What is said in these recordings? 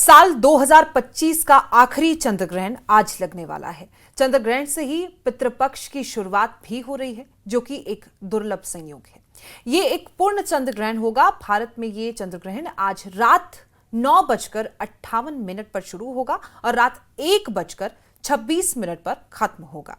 साल 2025 का आखिरी चंद्र ग्रहण आज लगने वाला है। चंद्र ग्रहण से ही पितृपक्ष की शुरुआत भी हो रही है, जो कि एक दुर्लभ संयोग है। ये एक पूर्ण चंद्र ग्रहण होगा। भारत में ये चंद्र ग्रहण आज रात 9:58 पर शुरू होगा और रात 1:26 पर खत्म होगा।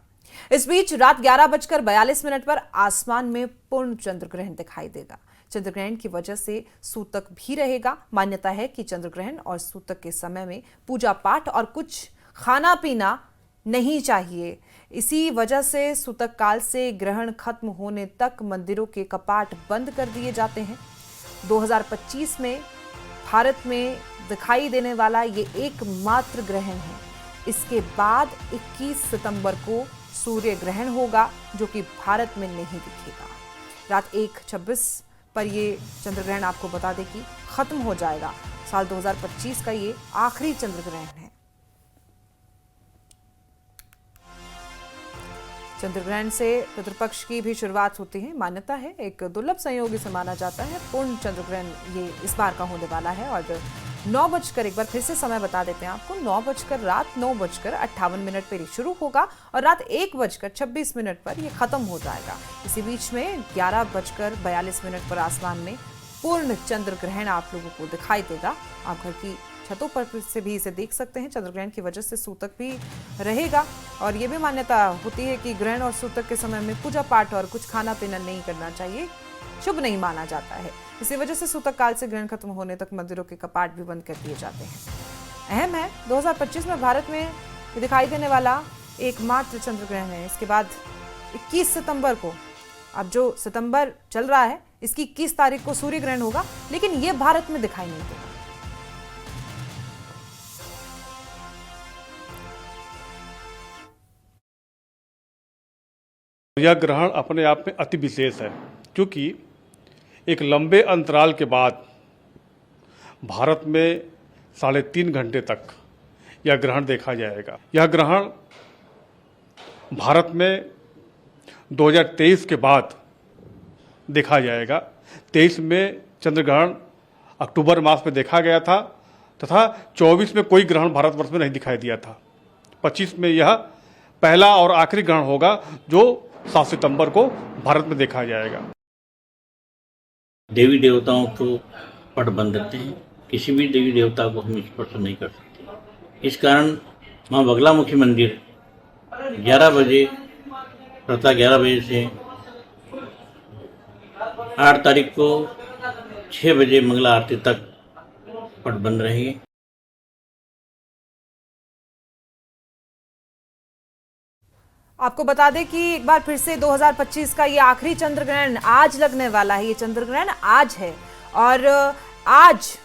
इस बीच रात 11:42 पर आसमान में पूर्ण चंद्र ग्रहण दिखाई देगा। चंद्र ग्रहण की वजह से सूतक भी रहेगा। मान्यता है कि चंद्र ग्रहण और सूतक के समय में पूजा पाठ और कुछ खाना पीना नहीं चाहिए। इसी वजह से सूतक काल से ग्रहण खत्म होने तक मंदिरों के कपाट बंद कर दिए जाते हैं। 2025 में भारत में दिखाई देने वाला ये एकमात्र ग्रहण है। इसके बाद 21 सितंबर को सूर्य ग्रहण होगा, जो कि भारत में नहीं दिखेगा। रात 1:26 पर ये चंद्र ग्रहण आपको बता दें कि खत्म हो जाएगा। साल 2025 का ये आखिरी चंद्र ग्रहण है। चंद्र ग्रहण से पितृपक्ष की भी शुरुआत होती है। मान्यता है, एक दुर्लभ संयोग इसे माना जाता है। पूर्ण चंद्र ग्रहण ये इस बार का होने वाला है और 9 एक बार फिर से समय बता देते हैं आपको। रात 9:58 पर शुरू होगा और रात 1:26 पर यह खत्म हो जाएगा। इसी बीच में 11:42 पर आसमान में पूर्ण चंद्र ग्रहण आप लोगों को दिखाई देगा। आप घर की छतों पर से भी इसे देख सकते हैं। चंद्र ग्रहण की वजह से सूतक भी रहेगा और यह भी मान्यता होती है कि ग्रहण और सूतक के समय में पूजा पाठ और कुछ खाना पीना नहीं करना चाहिए, शुभ नहीं माना जाता है। इसी वजह से सूतक काल से ग्रहण खत्म होने तक मंदिरों के कपाट भी बंद कर दिए जाते हैं। अहम है, 2025 में भारत में दिखाई देने वाला एकमात्र चंद्र ग्रहण है। इसके बाद 21 सितंबर को, अब जो सितंबर चल रहा है, इसकी 21 तारीख को सूर्य ग्रहण होगा, लेकिन यह भारत में दिखाई नहीं देगा। यह ग्रहण अपने आप में अति विशेष है, क्योंकि एक लंबे अंतराल के बाद भारत में 3.5 घंटे तक यह ग्रहण देखा जाएगा। यह ग्रहण भारत में 2023 के बाद देखा जाएगा। 23 में चंद्र ग्रहण अक्टूबर मास में देखा गया था तथा 24 में कोई ग्रहण भारतवर्ष में नहीं दिखाई दिया था। 25 में यह पहला और आखिरी ग्रहण होगा जो 7 सितंबर को भारत में देखा जाएगा। देवी देवताओं को पट बंद रहते हैं। किसी भी देवी देवता को हम स्पर्श नहीं कर सकते। इस कारण माँ बगलामुखी मंदिर 11 बजे, प्रातः 11 बजे से 8 तारीख को 6 बजे मंगला आरती तक पट बंद रहेंगे। आपको बता दें कि एक बार फिर से 2025 का ये आखिरी चंद्र ग्रहण आज लगने वाला है। ये चंद्र ग्रहण आज है और आज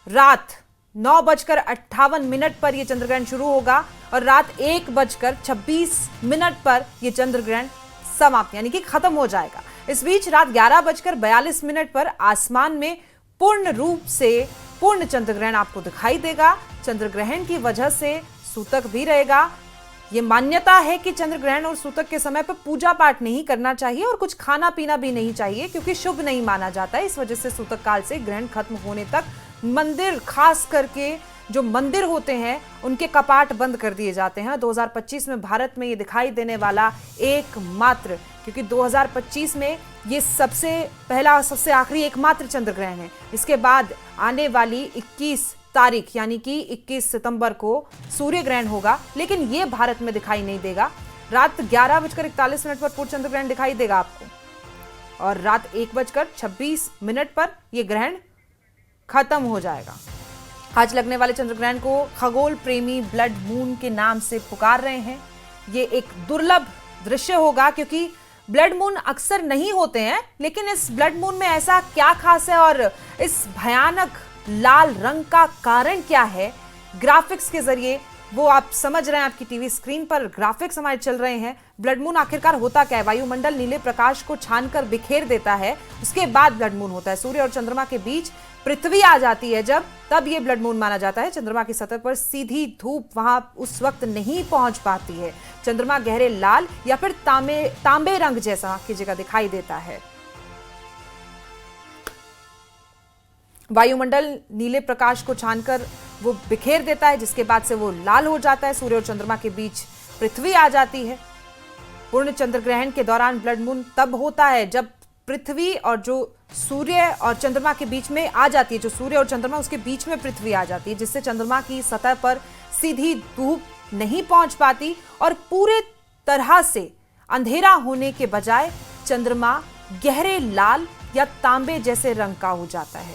रात 9:58 पर यह चंद्र ग्रहण शुरू होगा और रात 1:26 पर यह चंद्र ग्रहण समाप्त यानी कि खत्म हो जाएगा। इस बीच रात 11:42 पर आसमान में पूर्ण रूप से पूर्ण चंद्र ग्रहण आपको दिखाई देगा। चंद्र ग्रहण की वजह से सूतक भी रहेगा। ये मान्यता है कि चंद्र ग्रहण और सूतक के समय पर पूजा पाठ नहीं करना चाहिए और कुछ खाना पीना भी नहीं चाहिए, क्योंकि शुभ नहीं माना जाता है। इस वजह से सूतक काल से ग्रहण खत्म होने तक मंदिर, खास करके जो मंदिर होते हैं, उनके कपाट बंद कर दिए जाते हैं। 2025 में भारत में ये दिखाई देने वाला एकमात्र, क्योंकि 2025 में ये सबसे पहला, सबसे आखिरी एकमात्र चंद्र ग्रहण है। इसके बाद आने वाली 21 तारीख यानी कि 21 सितंबर को सूर्य ग्रहण होगा, लेकिन यह भारत में दिखाई नहीं देगा। रात 11:41 पर पूर्ण चंद्र ग्रहण दिखाई देगा आपको और रात 1:26 पर यह ग्रहण खत्म हो जाएगा। आज लगने वाले चंद्र ग्रहण को खगोल प्रेमी ब्लड मून के नाम से पुकार रहे हैं। यह एक दुर्लभ दृश्य होगा, क्योंकि ब्लड मून अक्सर नहीं होते हैं, लेकिन इस ब्लड मून में ऐसा क्या खास है और इस भयानक लाल रंग का कारण क्या है? ग्राफिक्स के जरिए वो आप समझ रहे हैं। आपकी टीवी स्क्रीन पर ग्राफिक्स हमारे चल रहे हैं। ब्लड मून आखिरकार होता क्या है? वायुमंडल नीले प्रकाश को छानकर बिखेर देता है, उसके बाद ब्लड मून होता है। सूर्य और चंद्रमा के बीच पृथ्वी आ जाती है जब, तब ये ब्लड मून माना जाता है। चंद्रमा की सतह पर सीधी धूप वहां उस वक्त नहीं पहुंच पाती है। चंद्रमा गहरे लाल या फिर तांबे रंग जैसा की जगह दिखाई देता है। वायुमंडल नीले प्रकाश को छानकर वो बिखेर देता है, जिसके बाद से वो लाल हो जाता है। सूर्य और चंद्रमा के बीच पृथ्वी आ जाती है। पूर्ण चंद्र ग्रहण के दौरान ब्लड मून तब होता है जब पृथ्वी और जो सूर्य और चंद्रमा के बीच में आ जाती है, जो सूर्य और चंद्रमा उसके बीच में पृथ्वी आ जाती है, जिससे चंद्रमा की सतह पर सीधी धूप नहीं पहुंच पाती और पूरे तरह से अंधेरा होने के बजाय चंद्रमा गहरे लाल या तांबे जैसे रंग का हो जाता है।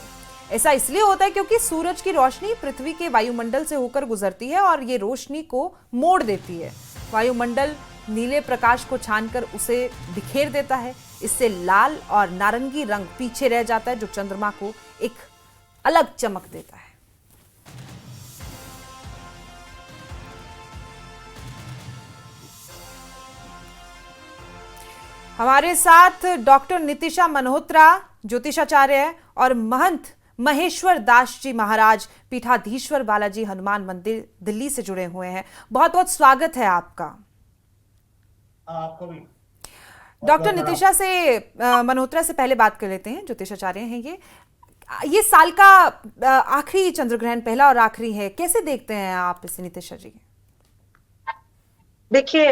ऐसा इसलिए होता है क्योंकि सूरज की रोशनी पृथ्वी के वायुमंडल से होकर गुजरती है और ये रोशनी को मोड़ देती है। वायुमंडल नीले प्रकाश को छानकर उसे बिखेर देता है। इससे लाल और नारंगी रंग पीछे रह जाता है, जो चंद्रमा को एक अलग चमक देता है। हमारे साथ डॉक्टर नितिशा मल्होत्रा ज्योतिषाचार्य है और महंत महेश्वर दास जी महाराज पीठाधीश्वर बालाजी हनुमान मंदिर दिल्ली से जुड़े हुए हैं। बहुत बहुत स्वागत है आपका। आपको भी। डॉक्टर नितिशा से मल्होत्रा से पहले बात कर लेते हैं। ज्योतिषाचार्य हैं ये साल का आखिरी चंद्र ग्रहण, पहला और आखिरी है। कैसे देखते हैं आप इसे नितिशा जी? देखिए,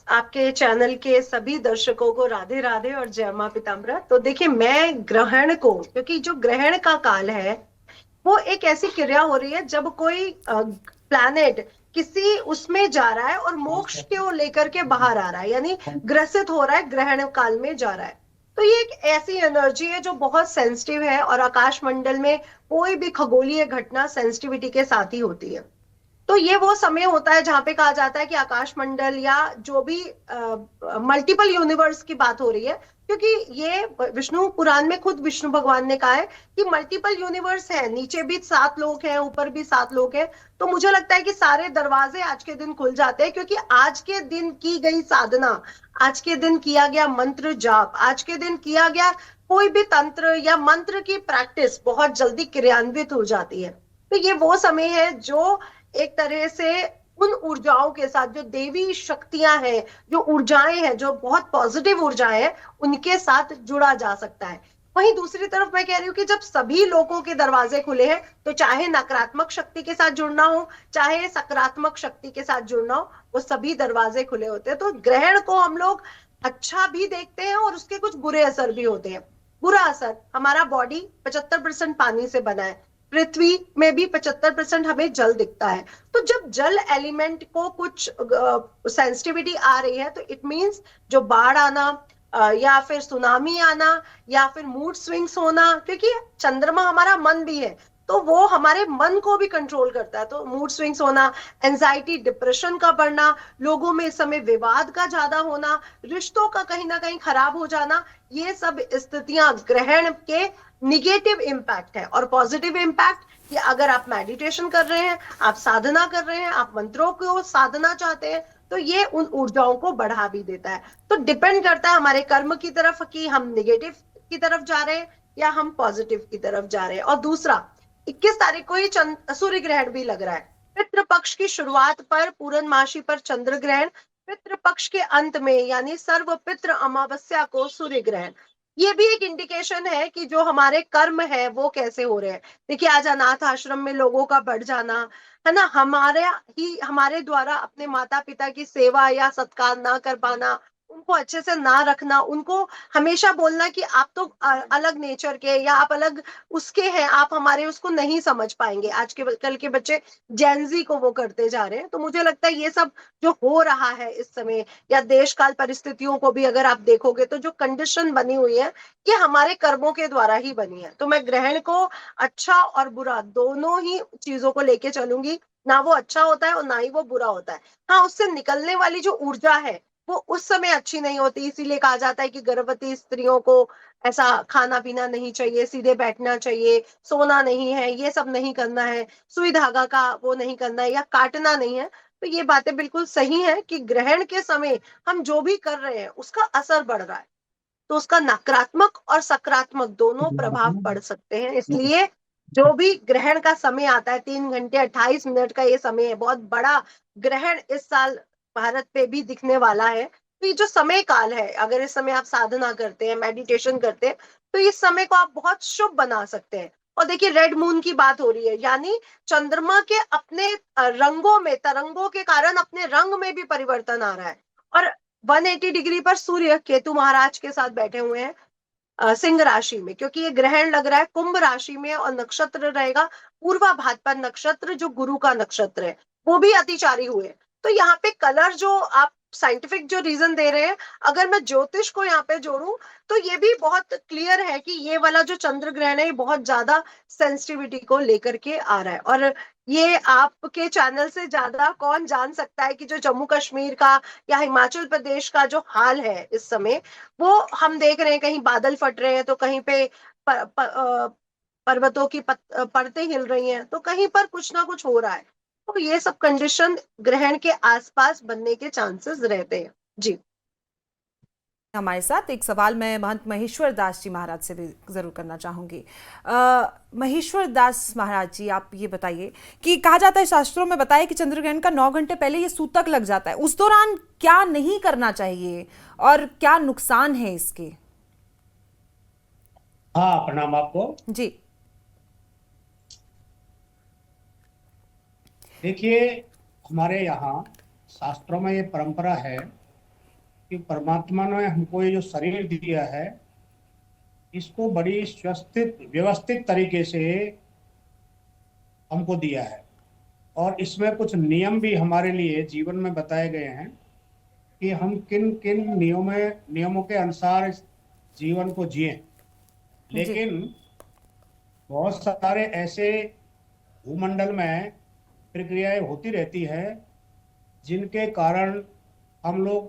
आपके चैनल के सभी दर्शकों को राधे राधे और जय मां पीताम्बरा। तो देखिए, मैं ग्रहण को, क्योंकि जो ग्रहण का काल है वो एक ऐसी क्रिया हो रही है जब कोई प्लैनेट किसी उसमें जा रहा है और मोक्ष को लेकर के बाहर आ रहा है, यानी ग्रसित हो रहा है, ग्रहण काल में जा रहा है। तो ये एक ऐसी एनर्जी है जो बहुत सेंसिटिव है और आकाश मंडल में कोई भी खगोलीय घटना सेंसिटिविटी के साथ ही होती है। तो ये वो समय होता है जहां पे कहा जाता है कि आकाश मंडल या जो भी मल्टीपल यूनिवर्स की बात हो रही है, क्योंकि ये विष्णु पुराण में खुद विष्णु भगवान ने कहा है कि मल्टीपल यूनिवर्स है, नीचे भी 7 लोक हैं, ऊपर भी 7 लोक हैं। तो मुझे लगता है कि सारे दरवाजे आज के दिन खुल जाते हैं, क्योंकि आज के दिन की गई साधना, आज के दिन किया गया मंत्र जाप, आज के दिन किया गया कोई भी तंत्र या मंत्र की प्रैक्टिस बहुत जल्दी क्रियान्वित हो जाती है। तो ये वो समय है जो एक तरह से उन ऊर्जाओं के साथ, जो देवी शक्तियां हैं, जो ऊर्जाएं हैं, जो बहुत पॉजिटिव ऊर्जाएं हैं, उनके साथ जुड़ा जा सकता है। वहीं दूसरी तरफ मैं कह रही हूँ कि जब सभी लोगों के दरवाजे खुले हैं, तो चाहे नकारात्मक शक्ति के साथ जुड़ना हो, चाहे सकारात्मक शक्ति के साथ जुड़ना हो, वो सभी दरवाजे खुले होते हैं। तो ग्रहण को हम लोग अच्छा भी देखते हैं और उसके कुछ बुरे असर भी होते हैं। बुरा असर, हमारा बॉडी 75% पानी से बना है, पृथ्वी में भी 75% हमें जल दिखता है। तो जब जल एलिमेंट को कुछ सेंसिटिविटी आ रही है, तो इट मींस जो बाढ़ आना या फिर सुनामी आना या फिर मूड स्विंग्स होना, क्योंकि चंद्रमा हमारा मन भी है, तो वो हमारे मन को भी कंट्रोल करता है। तो मूड स्विंग्स होना, एंजाइटी, डिप्रेशन का बढ़ना, लोगों में इस समय विवाद का ज्यादा होना, रिश्तों का कहीं ना कहीं खराब हो जाना, ये सब स्थितियां ग्रहण के निगेटिव इम्पैक्ट है। और पॉजिटिव इम्पैक्ट कि अगर आप मेडिटेशन कर रहे हैं, आप साधना कर रहे हैं, आप मंत्रों को साधना चाहते हैं, तो ये उन ऊर्जाओं को बढ़ा भी देता है। तो डिपेंड करता है हमारे कर्म की तरफ कि हम निगेटिव की तरफ जा रहे हैं या हम पॉजिटिव की तरफ जा रहे हैं। और दूसरा, 21 तारीख को ही सूर्य ग्रहण भी लग रहा है। पितृ पक्ष की शुरुआत पर पूर्णमासी पर चंद्र ग्रहण, पितृ पक्ष के अंत में यानी सर्व पितृ अमावस्या को सूर्य ग्रहण। ये भी एक इंडिकेशन है कि जो हमारे कर्म है वो कैसे हो रहे हैं। देखिए, आज अनाथ आश्रम में लोगों का बढ़ जाना है ना, हमारे द्वारा अपने माता पिता की सेवा या सत्कार ना कर पाना, उनको अच्छे से ना रखना, उनको हमेशा बोलना कि आप तो अलग नेचर के या आप अलग उसके हैं, आप हमारे उसको नहीं समझ पाएंगे। आज के कल के बच्चे जेनजी को वो करते जा रहे हैं। तो मुझे लगता है ये सब जो हो रहा है इस समय, या देश काल परिस्थितियों को भी अगर आप देखोगे, तो जो कंडीशन बनी हुई है ये हमारे कर्मों के द्वारा ही बनी है। तो मैं ग्रहण को अच्छा और बुरा दोनों ही चीजों को लेके चलूंगी। ना वो अच्छा होता है और ना ही वो बुरा होता है। हाँ, उससे निकलने वाली जो ऊर्जा है वो उस समय अच्छी नहीं होती। इसीलिए कहा जाता है कि गर्भवती स्त्रियों को ऐसा खाना पीना नहीं चाहिए, सीधे बैठना चाहिए, सोना नहीं है, ये सब नहीं करना है, सुई धागा का वो नहीं करना है या काटना नहीं है। तो ये बातें बिल्कुल सही है कि ग्रहण के समय हम जो भी कर रहे हैं उसका असर बढ़ रहा है, तो उसका नकारात्मक और सकारात्मक दोनों प्रभाव पड़ सकते हैं। इसलिए जो भी ग्रहण का समय आता है, 3 घंटे 28 मिनट का ये समय है, बहुत बड़ा ग्रहण इस साल भारत पे भी दिखने वाला है। तो ये जो समय काल है, अगर इस समय आप साधना करते हैं, मेडिटेशन करते हैं, तो इस समय को आप बहुत शुभ बना सकते हैं। और देखिए रेड मून की बात हो रही है, यानी चंद्रमा के अपने रंगों में, तरंगों के कारण अपने रंग में भी परिवर्तन आ रहा है। और 180 डिग्री पर सूर्य केतु महाराज के साथ बैठे हुए हैं सिंह राशि में, क्योंकि ये ग्रहण लग रहा है कुंभ राशि में, और नक्षत्र रहेगा पूर्वा भाद्रपद नक्षत्र, जो गुरु का नक्षत्र है, वो भी अतिचारी हुए। तो यहाँ पे कलर जो आप साइंटिफिक जो रीजन दे रहे हैं, अगर मैं ज्योतिष को यहाँ पे जोड़ूं तो ये भी बहुत क्लियर है कि ये वाला जो चंद्र ग्रहण है ये बहुत ज्यादा सेंसिटिविटी को लेकर के आ रहा है। और ये आपके चैनल से ज्यादा कौन जान सकता है कि जो जम्मू कश्मीर का या हिमाचल प्रदेश का जो हाल है इस समय, वो हम देख रहे हैं, कहीं बादल फट रहे हैं तो कहीं पे पर्वतों की परतें हिल रही हैं, तो कहीं पर कुछ ना कुछ हो रहा है। तो ये सब कंडीशन ग्रहण के आसपास बनने के चांसेस रहते हैं। जी हमारे साथ एक सवाल मैं महंत महेश्वर दास जी महाराज से भी जरूर करना चाहूंगी। महेश्वर दास महाराज जी, आप ये बताइए कि कहा जाता है, शास्त्रों में बताया कि चंद्रग्रहण का 9 घंटे पहले ये सूतक लग जाता है, उस दौरान क्या नहीं करना चाहिए और क्या नुकसान है इसके? हाँ, प्रणाम आपको। जी देखिए, हमारे यहाँ शास्त्रों में ये परंपरा है कि परमात्मा ने हमको ये जो शरीर दिया है, इसको बड़ी व्यवस्थित तरीके से हमको दिया है, और इसमें कुछ नियम भी हमारे लिए जीवन में बताए गए हैं कि हम किन किन नियमों के अनुसार इस जीवन को जिए। लेकिन बहुत सारे ऐसे भूमंडल में प्रक्रियाएं होती रहती है जिनके कारण हम लोग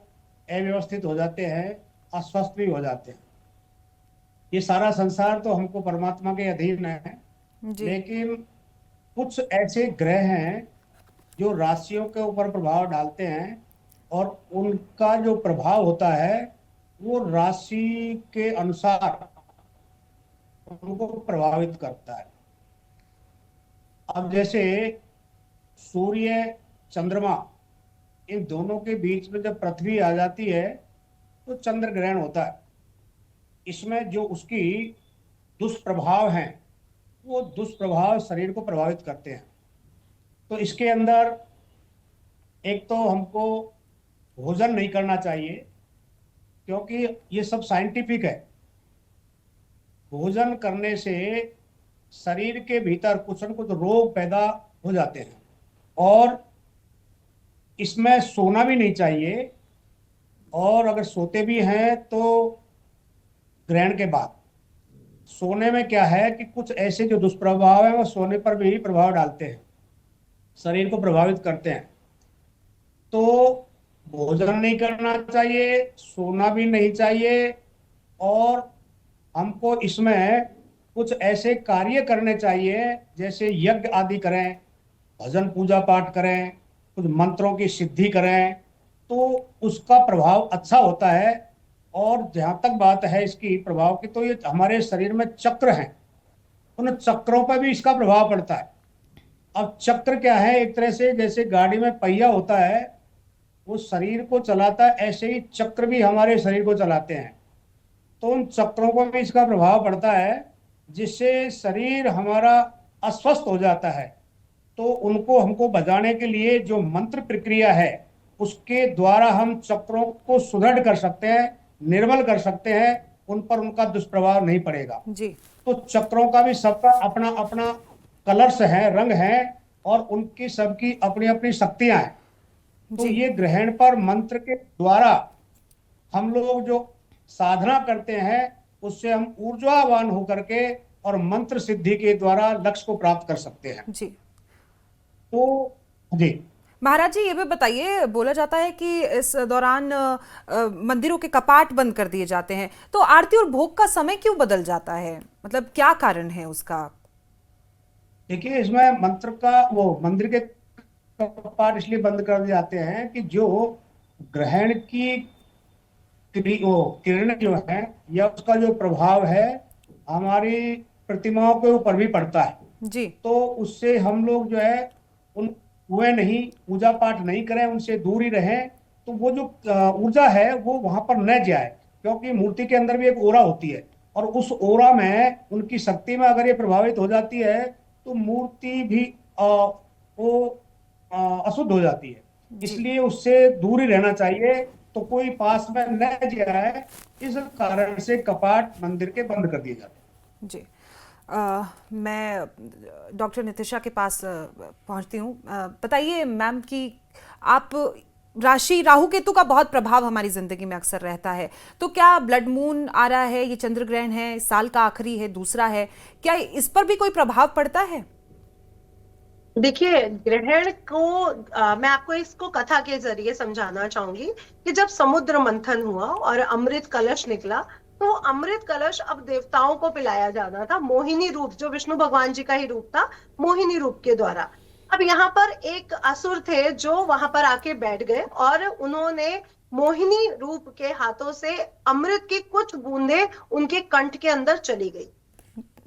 अव्यवस्थित हो जाते हैं, अस्वस्थ भी हो जाते हैं। ये सारा संसार तो हमको परमात्मा के अधीन है, लेकिन कुछ ऐसे ग्रह हैं जो राशियों के ऊपर प्रभाव डालते हैं, और उनका जो प्रभाव होता है वो राशि के अनुसार उनको प्रभावित करता है। अब जैसे सूर्य चंद्रमा, इन दोनों के बीच में जब पृथ्वी आ जाती है तो चंद्र ग्रहण होता है। इसमें जो उसकी दुष्प्रभाव हैं, वो दुष्प्रभाव शरीर को प्रभावित करते हैं। तो इसके अंदर एक तो हमको भोजन नहीं करना चाहिए, क्योंकि ये सब साइंटिफिक है। भोजन करने से शरीर के भीतर कुछ न कुछ रोग पैदा हो जाते हैं, और इसमें सोना भी नहीं चाहिए, और अगर सोते भी हैं तो ग्रहण के बाद। सोने में क्या है कि कुछ ऐसे जो दुष्प्रभाव है वो सोने पर भी प्रभाव डालते हैं, शरीर को प्रभावित करते हैं। तो भोजन नहीं करना चाहिए, सोना भी नहीं चाहिए, और हमको इसमें कुछ ऐसे कार्य करने चाहिए जैसे यज्ञ आदि करें, भजन पूजा पाठ करें, कुछ मंत्रों की सिद्धि करें, तो उसका प्रभाव अच्छा होता है। और जहाँ तक बात है इसकी प्रभाव की, तो ये हमारे शरीर में चक्र हैं, उन चक्रों पर भी इसका प्रभाव पड़ता है। अब चक्र क्या है, एक तरह से जैसे गाड़ी में पहिया होता है, वो शरीर को चलाता है, ऐसे ही चक्र भी हमारे शरीर को चलाते हैं। तो उन चक्रों पर भी इसका प्रभाव पड़ता है, जिससे शरीर हमारा अस्वस्थ हो जाता है। तो उनको हमको बजाने के लिए जो मंत्र प्रक्रिया है, उसके द्वारा हम चक्रों को सुदृढ़ कर सकते हैं, निर्मल कर सकते हैं, उन पर उनका दुष्प्रभाव नहीं पड़ेगा जी। तो चक्रों का भी सबका अपना अपना कलर्स है, रंग है, और उनकी सबकी अपनी अपनी शक्तियां हैं। तो ये ग्रहण पर मंत्र के द्वारा हम लोग जो साधना करते हैं, उससे हम ऊर्जावान होकर के और मंत्र सिद्धि के द्वारा लक्ष्य को प्राप्त कर सकते हैं। जी तो जी महाराज जी, ये भी बताइए, बोला जाता है कि इस दौरान मंदिरों के कपाट बंद कर दिए जाते हैं, तो आरती और भोग का समय क्यों बदल जाता है? मतलब क्या कारण है उसका? देखिए, इसमें मंत्र का वो मंदिर के कपाट इसलिए बंद कर दिए जाते हैं कि जो ग्रहण की किरण जो है या उसका जो प्रभाव है हमारी प्रतिमाओं के ऊपर भी पड़ता है जी। तो उससे हम लोग जो है उन हुए नहीं, पूजा पाठ नहीं करें, उनसे दूर ही रहें, तो वो जो ऊर्जा है वो वहां पर न जाए, क्योंकि मूर्ति के अंदर भी एक ओरा होती है, और उस ओरा में उनकी शक्ति में अगर ये प्रभावित हो जाती है तो मूर्ति भी वो अशुद्ध हो जाती है। इसलिए उससे दूर ही रहना चाहिए, तो कोई पास में न जाए, इस कारण से कपाट मंदिर के बंद कर दिए जाते हैं। जी मैं डॉक्टर नितिशा के पास पहुंचती हूँ। बताइए मैम कि आप राशि राहु केतु का बहुत प्रभाव हमारी जिंदगी में अक्सर रहता है, तो क्या ब्लड मून आ रहा है, ये चंद्र ग्रहण है, साल का आखिरी है, दूसरा है, क्या इस पर भी कोई प्रभाव पड़ता है? देखिए, ग्रहण को मैं आपको इसको कथा के जरिए समझाना चाहूंगी कि जब समुद्र मंथन हुआ और अमृत कलश निकला, तो अमृत कलश अब देवताओं को पिलाया जाना था, मोहिनी रूप, जो विष्णु भगवान जी का ही रूप था, मोहिनी रूप के द्वारा। अब यहाँ पर एक असुर थे जो वहां पर आके बैठ गए और उन्होंने मोहिनी रूप के हाथों से अमृत की कुछ बूंदें उनके कंठ के अंदर चली गई।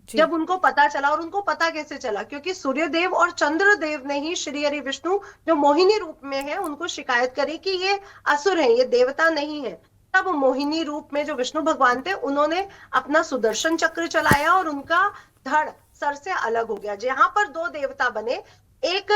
जब उनको पता चला, और उनको पता कैसे चला, क्योंकि सूर्यदेव और चंद्रदेव ने ही श्री हरि विष्णु जो मोहिनी रूप में है उनको शिकायत करी कि ये असुर है, ये देवता नहीं है। तब मोहिनी रूप में जो विष्णु भगवान थे उन्होंने अपना सुदर्शन चक्र चलाया और उनका धड़ सर से अलग हो गया। जहां पर दो देवता बने, एक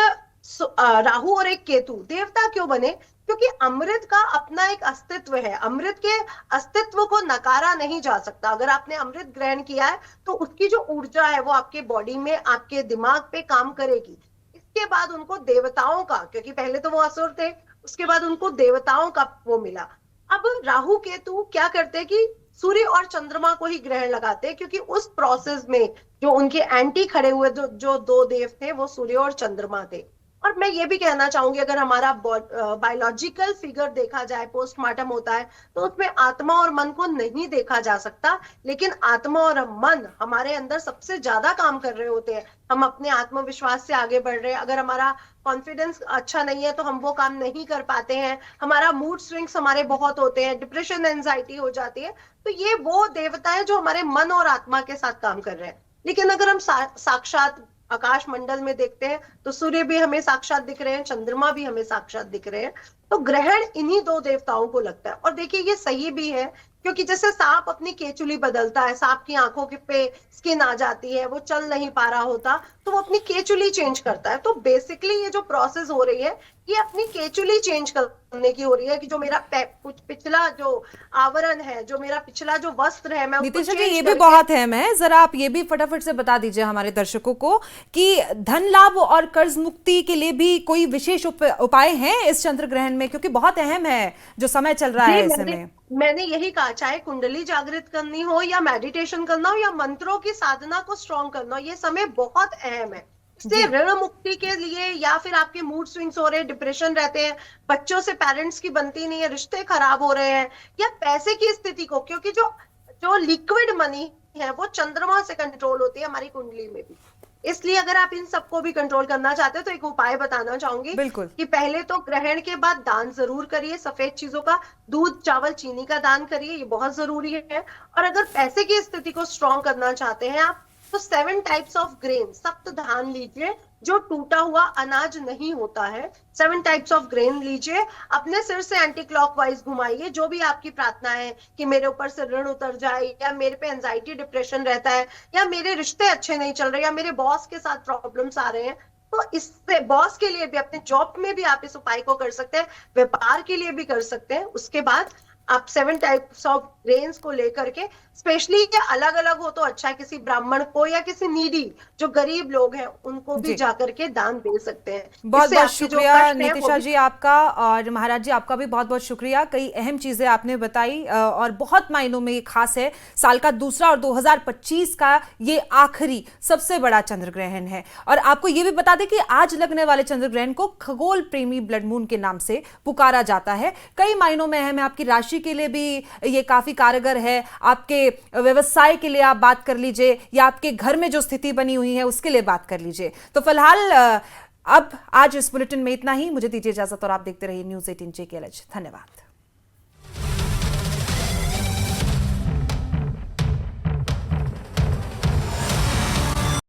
राहु और एक केतु। देवता क्यों बने? क्योंकि अमृत का अपना एक अस्तित्व है, अमृत के अस्तित्व को नकारा नहीं जा सकता। अगर आपने अमृत ग्रहण किया है तो उसकी जो ऊर्जा है वो आपके बॉडी में, आपके दिमाग पे काम करेगी। इसके बाद उनको देवताओं का, क्योंकि पहले तो वो असुर थे, उसके बाद उनको देवताओं का वो मिला। अब राहु केतु क्या करते हैं कि सूर्य और चंद्रमा को ही ग्रहण लगाते हैं, क्योंकि उस प्रोसेस में जो उनके एंटी खड़े हुए जो दो देव थे वो सूर्य और चंद्रमा थे। और मैं ये भी कहना चाहूंगी, अगर हमारा बायोलॉजिकल फिगर देखा जाए, पोस्टमार्टम होता है, तो उसमें आत्मा और मन को नहीं देखा जा सकता, लेकिन आत्मा और मन हमारे अंदर सबसे ज्यादा काम कर रहे होते हैं। हम अपने आत्मविश्वास से आगे बढ़ रहे हैं, अगर हमारा कॉन्फिडेंस अच्छा नहीं है तो हम वो काम नहीं कर पाते हैं, हमारा मूड स्विंग्स हमारे बहुत होते हैं, डिप्रेशन, एंजाइटी हो जाती है। तो ये वो देवता है जो हमारे मन और आत्मा के साथ काम कर रहे हैं। लेकिन अगर हम साक्षात आकाश मंडल में देखते हैं तो सूर्य भी हमें साक्षात दिख रहे हैं, चंद्रमा भी हमें साक्षात दिख रहे हैं। तो ग्रहण इन्हीं दो देवताओं को लगता है। और देखिए ये सही भी है, क्योंकि जैसे सांप अपनी केचुली बदलता है, सांप की आंखों के पे स्किन आ जाती है, वो चल नहीं पा रहा होता तो वो अपनी केचुली चेंज करता है। तो बेसिकली ये जो प्रोसेस हो रही है ये अपनी केचुली चेंज करने की हो रही है, कि जो मेरा पिछला जो आवरण है, जो मेरा पिछला जो वस्त्र है, मैं नितिशा जी ये भी बहुत अहम है, जरा आप ये भी फटाफट से बता दीजिए हमारे दर्शकों को कि धन लाभ और कर्ज मुक्ति के लिए भी कोई विशेष उपाय हैं इस चंद्र ग्रहण में, क्योंकि बहुत अहम है जो समय चल रहा है इस समय। मैंने यही कहा, चाहे कुंडली जागृत करनी हो या मेडिटेशन करना हो या मंत्रों की साधना को स्ट्रॉन्ग करना हो, ये समय बहुत अहम है। इससे ऋण मुक्ति के लिए, या फिर आपके मूड स्विंग्स हो रहे हैं, डिप्रेशन रहते हैं, बच्चों से पेरेंट्स की बनती नहीं है, रिश्ते खराब हो रहे हैं, या पैसे की स्थिति को, क्योंकि जो लिक्विड मनी है वो चंद्रमा से कंट्रोल होती है हमारी कुंडली में भी। इसलिए अगर आप इन सबको भी कंट्रोल करना चाहते हो तो एक उपाय बताना चाहूंगी कि पहले तो ग्रहण के बाद दान जरूर करिए, सफेद चीजों का, दूध, चावल, चीनी का दान करिए, ये बहुत जरूरी है। और अगर पैसे की स्थिति को स्ट्रॉन्ग करना चाहते हैं आप, तो 7 टाइप्स ऑफ ग्रेन, सप्त धान लीजिए, जो टूटा हुआ अनाज नहीं होता है, 7 टाइप्स ऑफ ग्रेन लीजिए, अपने सिर से एंटी क्लॉकवाइज घुमाइए। जो भी आपकी प्रार्थना है कि मेरे ऊपर से ऋण उतर जाए, या मेरे पे एंजाइटी डिप्रेशन रहता है, या मेरे रिश्ते अच्छे नहीं चल रहे, या मेरे बॉस के साथ प्रॉब्लम्स आ रहे हैं, तो इससे बॉस के लिए भी, अपने जॉब में भी आप इस उपाय को कर सकते हैं, व्यापार के लिए भी कर सकते हैं। उसके बाद आप 7 टाइप्स ऑफ ग्रेन्स को लेकर के, स्पेशली ये अलग अलग हो तो अच्छा है, किसी ब्राह्मण को या किसी नीडी जो गरीब लोग हैं उनको भी जाकर के दान दे सकते हैं। बहुत बहुत शुक्रिया नितिशा जी आपका, और महाराज जी आपका भी बहुत बहुत शुक्रिया। कई अहम चीजें आपने बताई और बहुत मायनों में ये खास है, साल का दूसरा और 2025 का ये आखिरी सबसे बड़ा चंद्र ग्रहण है। और आपको ये भी बता दें कि आज लगने वाले चंद्र ग्रहण को खगोल प्रेमी ब्लड मून के नाम से पुकारा जाता है। कई मायनों में अहम है, आपकी राशि के लिए भी ये काफी कारगर है, आपके व्यवसाय के लिए आप बात कर लीजिए, या आपके घर में जो स्थिति बनी हुई है उसके लिए बात कर लीजिए। तो फिलहाल अब आज इस बुलेटिन में इतना ही, मुझे दीजिए इजाजत और आप देखते रहिए न्यूज़ 18 JKLH। धन्यवाद।